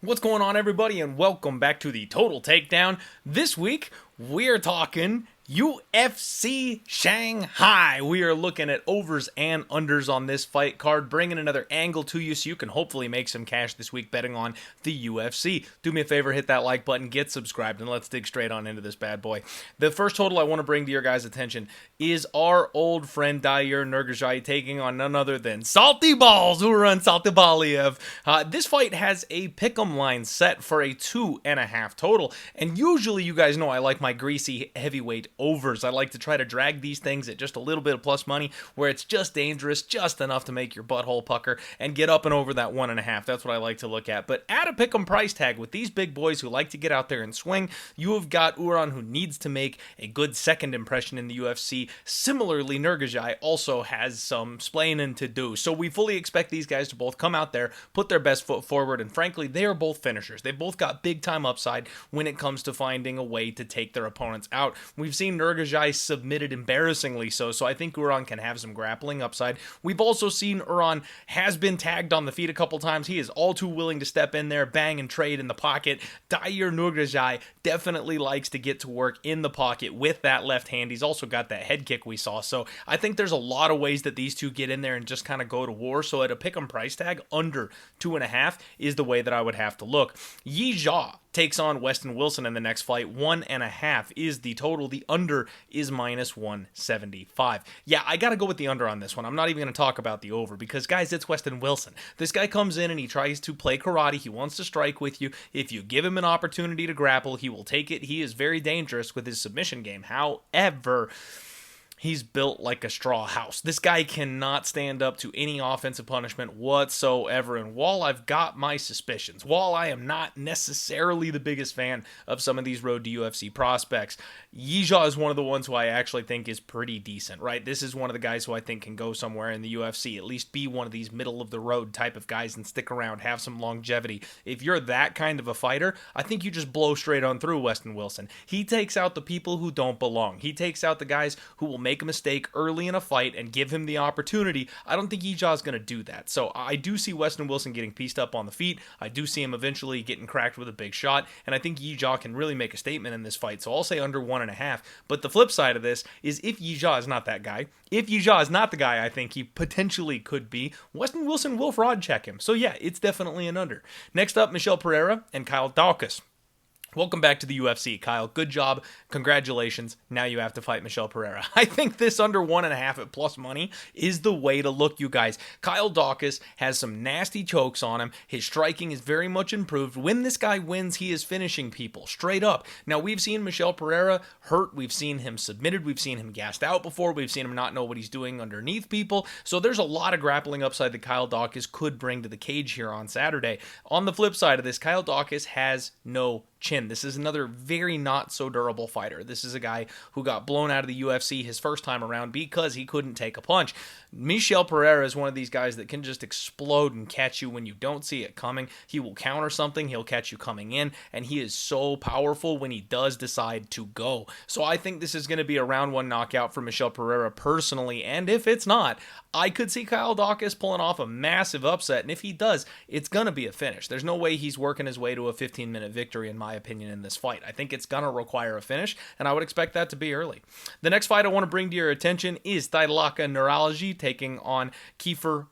What's going on, everybody, and welcome back to the Total Takedown. This week, we're talking UFC Shanghai. We are looking at overs and unders on this fight card, bringing another angle to you so you can hopefully make some cash this week betting on the UFC. Do me a favor, hit that like button, get subscribed, and let's dig straight on into this bad boy. The first total I want to bring to your guys' attention is our old friend Dier taking on none other than Salty Balls, Uran Salty Baliev. This fight has a pick'em line set for a 2.5 total, and usually you guys know I like my greasy heavyweight overs. I like to try to drag these things at just a little bit of plus money where it's just dangerous, just enough to make your butthole pucker and get up and over that 1.5. That's what I like to look at. But at a pick'em price tag with these big boys who like to get out there and swing, you have got Uran who needs to make a good second impression in the UFC. Similarly, Neurology also has some splaining to do. So we fully expect these guys to both come out there, put their best foot forward, and frankly, they are both finishers. They both got big time upside when it comes to finding a way to take their opponents out. We've seen Neurology submitted embarrassingly so I think Uran can have some grappling upside. We've also seen Uran has been tagged on the feet a couple times. He is all too willing to step in there, bang and trade in the pocket. Dier Neurology definitely likes to get to work in the pocket with that left hand. He's also got that head kick we saw. So I think there's a lot of ways that these two get in there and just kind of go to war. So at a pick'em price tag, under 2.5 is the way that I would have to look. Yeha takes on Weston in the next fight. 1.5 is the total. The under is minus 175. Yeah, I gotta go with the under on this one. I'm not even gonna talk about the over because, guys, it's Weston Wilson. This guy comes in and he tries to play karate. He wants to strike with you. If you give him an opportunity to grapple, he will take it. He is very dangerous with his submission game. However, he's built like a straw house. This guy cannot stand up to any offensive punishment whatsoever. And while I've got my suspicions, while I am not necessarily the biggest fan of some of these road to UFC prospects, Yeha is one of the ones who I actually think is pretty decent, right? This is one of the guys who I think can go somewhere in the UFC, at least be one of these middle of the road type of guys and stick around, have some longevity. If you're that kind of a fighter, I think you just blow straight on through Weston Wilson. He takes out the people who don't belong. He takes out the guys who will make a mistake early in a fight and give him the opportunity. I don't think Yeha is going to do that. So I do see Weston Wilson getting pieced up on the feet. I do see him eventually getting cracked with a big shot, and I think Yeha can really make a statement in this fight. So I'll say under 1.5. But the flip side of this is if Yeha is not that guy, if Yeha is not the guy I think he potentially could be, Weston Wilson will fraud check him. So yeah, it's definitely an under. Next up, Pereira and Dawkins. Welcome back to the UFC, Kyle. Good job. Congratulations. Now you have to fight Pereira. I think this under 1.5 at plus money is the way to look, you guys. Dawkins has some nasty chokes on him. His striking is very much improved. When this guy wins, he is finishing people straight up. Now, we've seen Pereira hurt. We've seen him submitted. We've seen him gassed out before. We've seen him not know what he's doing underneath people. So there's a lot of grappling upside that Dawkins could bring to the cage here on Saturday. On the flip side of this, Dawkins has no chin. This is another very not so durable fighter. This is a guy who got blown out of the UFC his first time around because he couldn't take a punch. Pereira is one of these guys that can just explode and catch you when you don't see it coming. He will counter something, he'll catch you coming in, and he is so powerful when he does decide to go. So I think this is going to be a round one knockout for Pereira personally, and if it's not, I could see Dawkins pulling off a massive upset, and if he does, it's going to be a finish. There's no way he's working his way to a 15-minute victory, in my opinion, in this fight. I think it's going to require a finish, and I would expect that to be early. The next fight I want to bring to your attention is Neurology taking on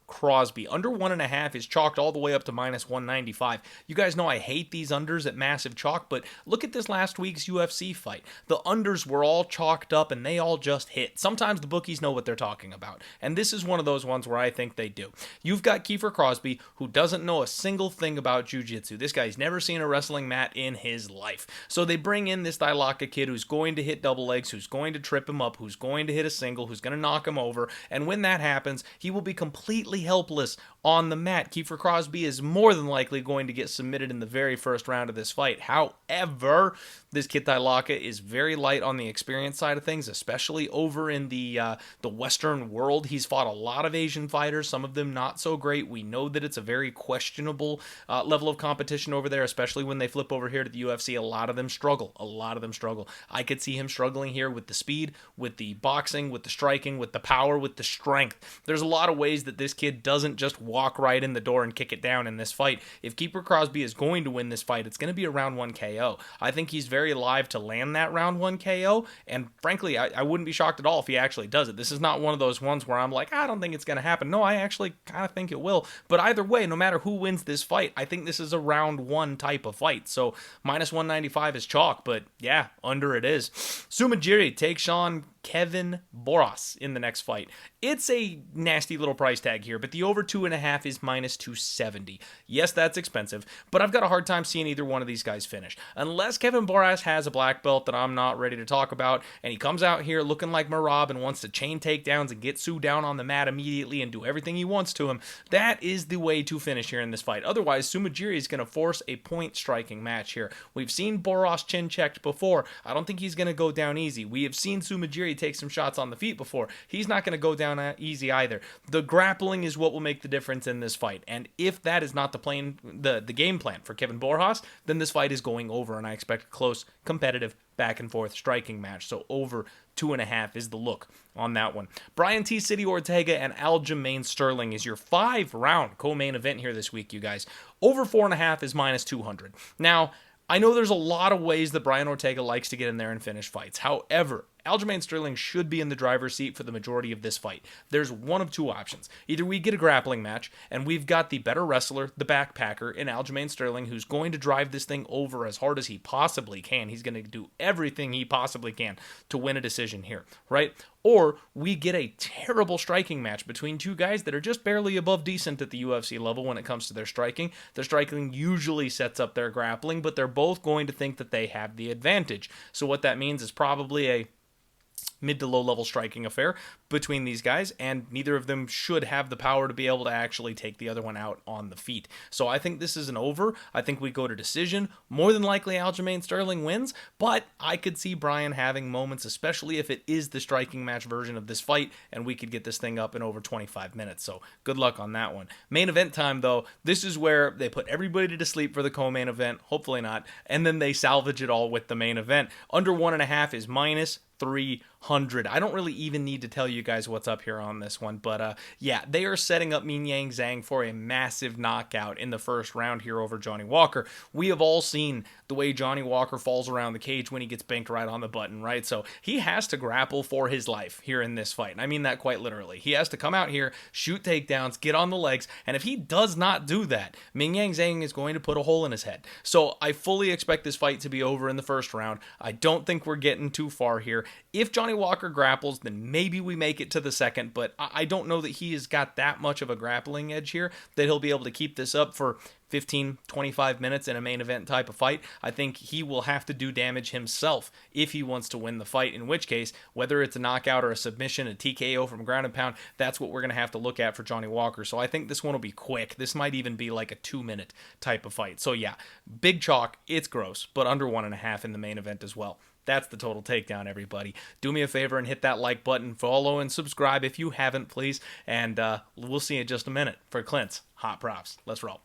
Crosby. Under 1.5 is chalked all the way up to minus 195. You guys know I hate these unders at massive chalk, but look at this last week's UFC fight. The unders were all chalked up, and they all just hit. Sometimes the bookies know what they're talking about, and this is one of those ones where I think they do. You've got Crosby, who doesn't know a single thing about jiu-jitsu. This guy's never seen a wrestling mat in his life. So they bring in this Dilaka kid who's going to hit double legs, who's going to trip him up, who's going to hit a single, who's going to knock him over, and when that happens, he will be completely helpless on the mat. Crosby is more than likely going to get submitted in the very first round of this fight. However, this kid Dilaka is very light on the experience side of things, especially over in the Western world. He's fought a lot of Asian fighters, some of them not so great. We know that it's a very questionable level of competition over there, especially when they flip over here to the UFC. A lot of them struggle. I could see him struggling here with the speed, with the boxing, with the striking, with the power, with the strength. strength. There's a lot of ways that this kid doesn't just walk right in the door and kick it down in this fight. If Keeper Crosby is going to win this fight, it's going to be a round 1 KO. I think he's very live to land that round 1 KO, and frankly, I wouldn't be shocked at all if he actually does it. This is not one of those ones where I'm like, I don't think it's going to happen. No, I actually kind of think it will. But either way, no matter who wins this fight, I think this is a round 1 type of fight. So minus 195 is chalk, but yeah, under it is. Sumiri takes on Kevin Boros in the next fight. It's a nasty little price tag here, but the over 2.5 is minus 270. Yes, that's expensive, but I've got a hard time seeing either one of these guys finish. Unless Kevin Boros has a black belt that I'm not ready to talk about, and he comes out here looking like Merab and wants to chain takedowns and get Sue down on the mat immediately and do everything he wants to him, that is the way to finish here in this fight. Otherwise, Sumiri is going to force a point striking match here. We've seen Boros chin checked before. I don't think he's going to go down easy. We have seen Sumiri take some shots on the feet before. He's not going to go down easy either. The grappling is what will make the difference in this fight, and if that is not the game plan for Kevin Boros, then this fight is going over, and I expect a close, competitive, back and forth striking match. So over 2.5 is the look on that one. Brian T. City Ortega and Aljamain Sterling is your 5-round co-main event here this week, you guys. Over 4.5 is minus 200. Now, I know there's a lot of ways that Brian Ortega likes to get in there and finish fights. However, Aljamain Sterling should be in the driver's seat for the majority of this fight. There's one of two options. Either we get a grappling match, and we've got the better wrestler, the backpacker, in Aljamain Sterling, who's going to drive this thing over as hard as he possibly can. He's going to do everything he possibly can to win a decision here, right? Or we get a terrible striking match between two guys that are just barely above decent at the UFC level when it comes to their striking. Their striking usually sets up their grappling, but they're both going to think that they have the advantage. So what that means is probably a mid to low level striking affair between these guys, and neither of them should have the power to be able to actually take the other one out on the feet. So I think this is an over. I think we go to decision. More than likely Aljamain Sterling wins, but I could see Brian having moments, especially if it is the striking match version of this fight, and we could get this thing up in over 25 minutes. So good luck on that one. Main event time, though, this is where they put everybody to sleep for the co-main event, hopefully not, and then they salvage it all with the main event. Under 1.5 is minus 300. I don't really even need to tell you guys what's up here on this one, but yeah, they are setting up Minyang Zhang for a massive knockout in the first round here over Johnny Walker. We have all seen the way Johnny Walker falls around the cage when he gets banked right on the button, right? So he has to grapple for his life here in this fight, and I mean that quite literally. He has to come out here, shoot takedowns, get on the legs, and if he does not do that, Minyang Zhang is going to put a hole in his head. So I fully expect this fight to be over in the first round. I don't think we're getting too far here. If Johnny Walker grapples, then maybe we make it to the second, but I don't know that he has got that much of a grappling edge here that he'll be able to keep this up for 15, 25 minutes in a main event type of fight. I think he will have to do damage himself if he wants to win the fight, in which case, whether it's a knockout or a submission, a TKO from ground and pound, that's what we're going to have to look at for Johnny Walker. So I think this one will be quick. This might even be like a 2-minute type of fight. So yeah, big chalk, it's gross, but under 1.5 in the main event as well. That's the Total Takedown, everybody. Do me a favor and hit that like button, follow and subscribe if you haven't, please. And we'll see you in just a minute for Clint's Hot Props. Let's roll.